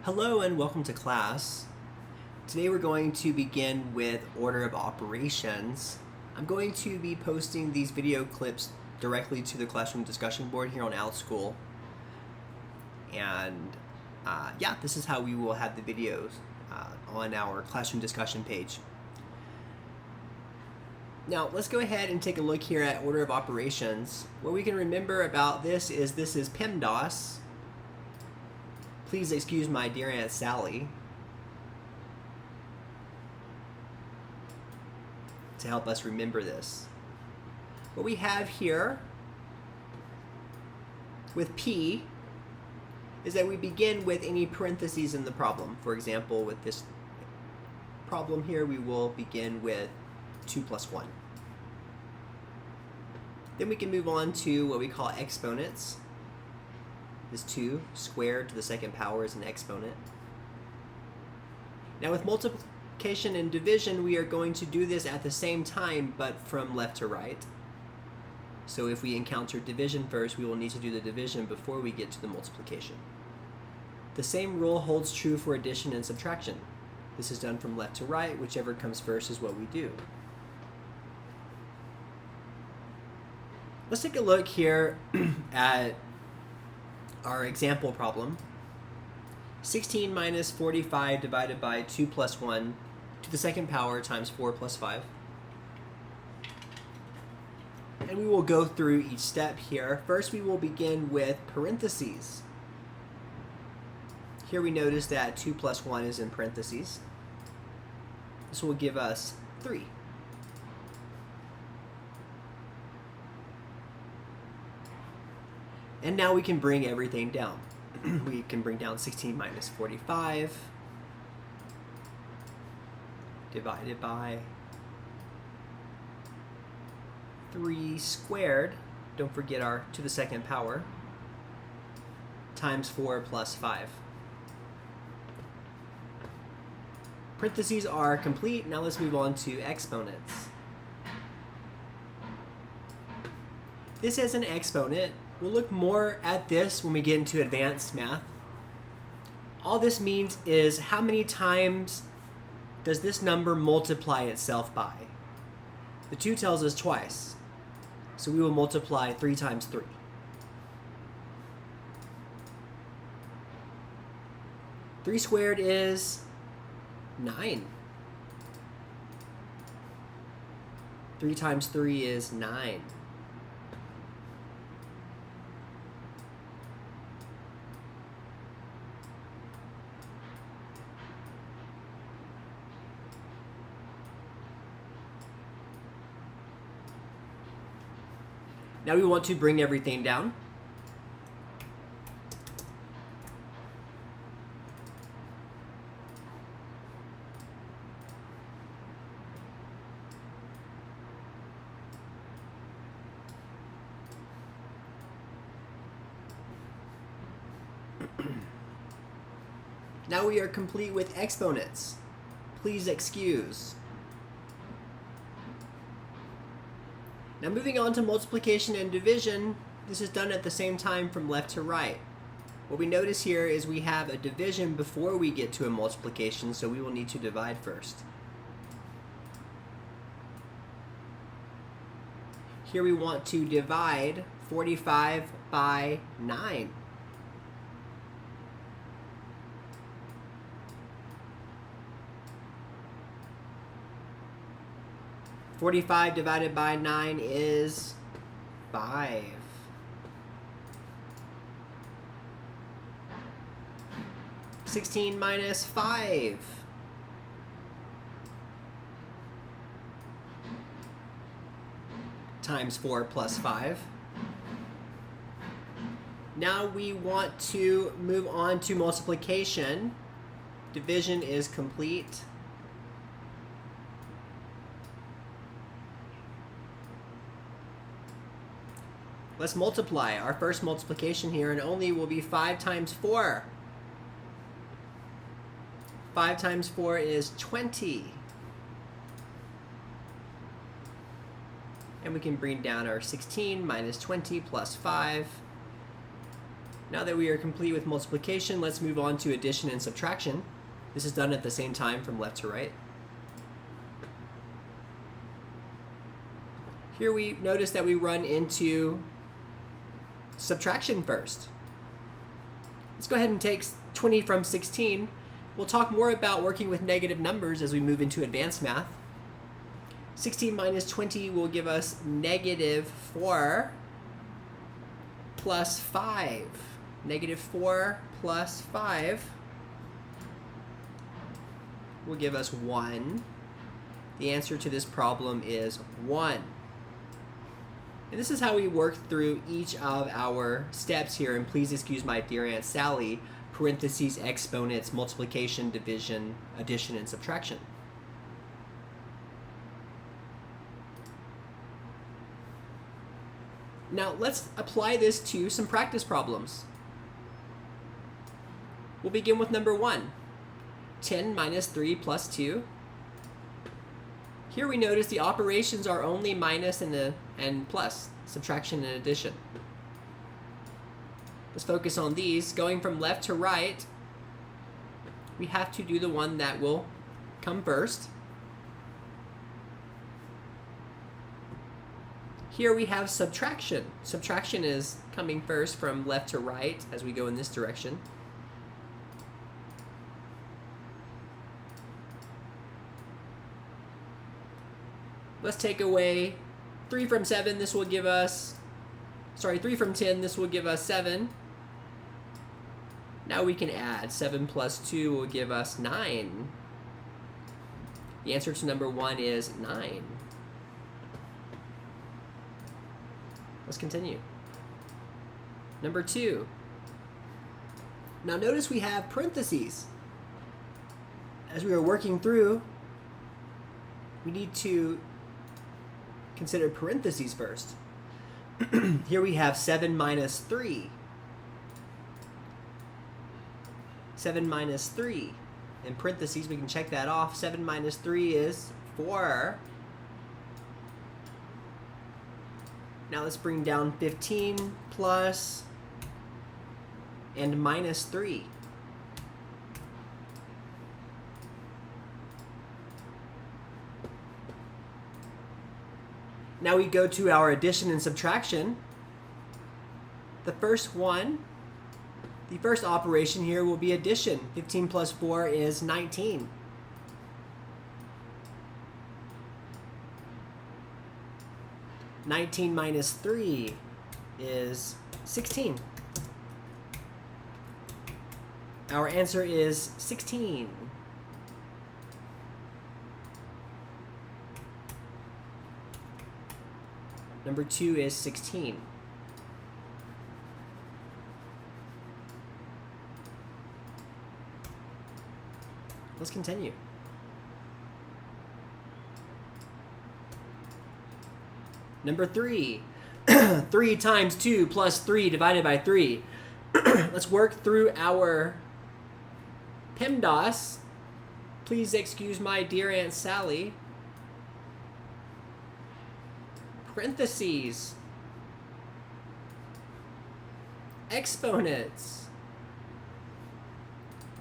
Hello and welcome to class. Today we're going to begin with order of operations. I'm going to be posting these video clips directly to the classroom discussion board here on OutSchool. And this is how we will have the videos on our classroom discussion page. Now let's go ahead and take a look here at order of operations. What we can remember about this is PEMDAS. Please excuse my dear Aunt Sally to help us remember this. What we have here with P is that we begin with any parentheses in the problem. For example, with this problem here, we will begin with 2 plus 1. Then we can move on to what we call exponents. This 2 squared to the second power is an exponent. Now with multiplication and division, we are going to do this at the same time, but from left to right. So if we encounter division first, we will need to do the division before we get to the multiplication. The same rule holds true for addition and subtraction. This is done from left to right. Whichever comes first is what we do. Let's take a look here at our example problem. 16 minus 45 divided by 2 plus 1 to the second power times 4 plus 5. And we will go through each step here. First, we will begin with parentheses. Here we notice that 2 plus 1 is in parentheses. This will give us 3. And now we can bring everything down. We can bring down 16 minus 45 divided by 3 squared, don't forget our to the second power, times 4 plus 5. Parentheses are complete. Now let's move on to exponents. This is an exponent. We'll look more at this when we get into advanced math. All this means is how many times does this number multiply itself by? The 2 tells us twice, so we will multiply 3 times 3. Three squared is 9. 3 times 3 is 9. Now we want to bring everything down. Now we are complete with exponents. Please excuse. Now moving on to multiplication and division, this is done at the same time from left to right. What we notice here is we have a division before we get to a multiplication, so we will need to divide first. Here we want to divide 45 by 9. "45 divided by 9 is 5. "16 minus 5 times 4 plus 5. Now we want to move on to multiplication. Division is complete. Let's multiply. Our first multiplication here and only will be 5 times 4. 5 times 4 is 20. And we can bring down our 16 minus 20 plus 5 Now that we are complete with multiplication, let's move on to addition and subtraction. This is done at the same time from left to right. Here we notice that we run into subtraction first. Let's go ahead and take 20 from 16. We'll talk more about working with negative numbers as we move into advanced math. 16 minus 20 will give us negative 4 plus 5. Negative 4 plus 5 will give us 1. The answer to this problem is 1. And this is how we work through each of our steps here. And please excuse my dear Aunt Sally, parentheses, exponents, multiplication, division, addition, and subtraction. Now let's apply this to some practice problems. We'll begin with number 1. 10 minus 3 plus 2. Here we notice the operations are only minus and plus, subtraction and addition. Let's focus on these. Going from left to right, we have to do the one that will come first. Here we have subtraction. Subtraction is coming first from left to right as we go in this direction. Let's take away 3 from 7. This will give us, 3 from 10. This will give us 7. Now we can add. 7 plus 2 will give us 9. The answer to number 1 is 9. Let's continue. Number 2. Now notice we have parentheses. As we are working through, we need to consider parentheses first. Here we have 7 minus 3. 7 minus 3. In parentheses, we can check that off. 7 minus 3 is 4. Now let's bring down 15 plus and minus 3. Now we go to our addition and subtraction. The first operation here will be addition. 15 plus 4 is 19. (19) minus 3 is 16. Our answer is 16. Number 2 is 16. Let's continue. Number 3. 3 times 2 plus 3 divided by 3. Let's work through our PEMDAS. Please excuse my dear Aunt Sally. Parentheses. Exponents.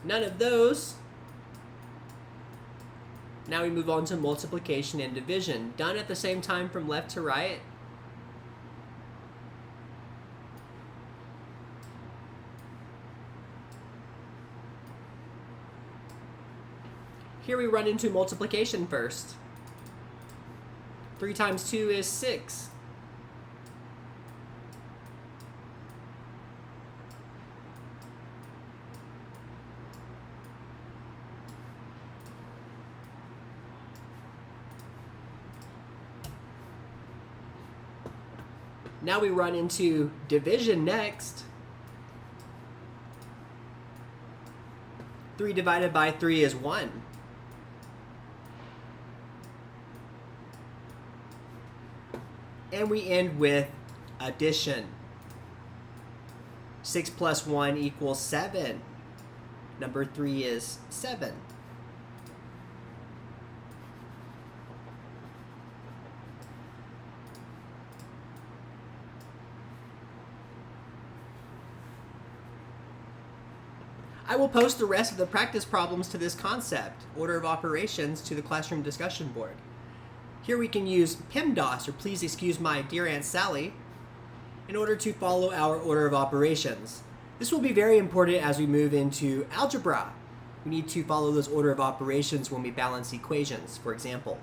None of those. Now we move on to multiplication and division, done at the same time from left to right. Here we run into multiplication first. 3 times 2 is 6. Now we run into division next. 3 divided by 3 is 1. And we end with addition. 6 plus 1 equals 7. Number 3 is 7. I will post the rest of the practice problems to this concept, order of operations, to the classroom discussion board. Here we can use PEMDAS, or please excuse my dear Aunt Sally, in order to follow our order of operations. This will be very important as we move into algebra. We need to follow those order of operations when we balance equations, for example.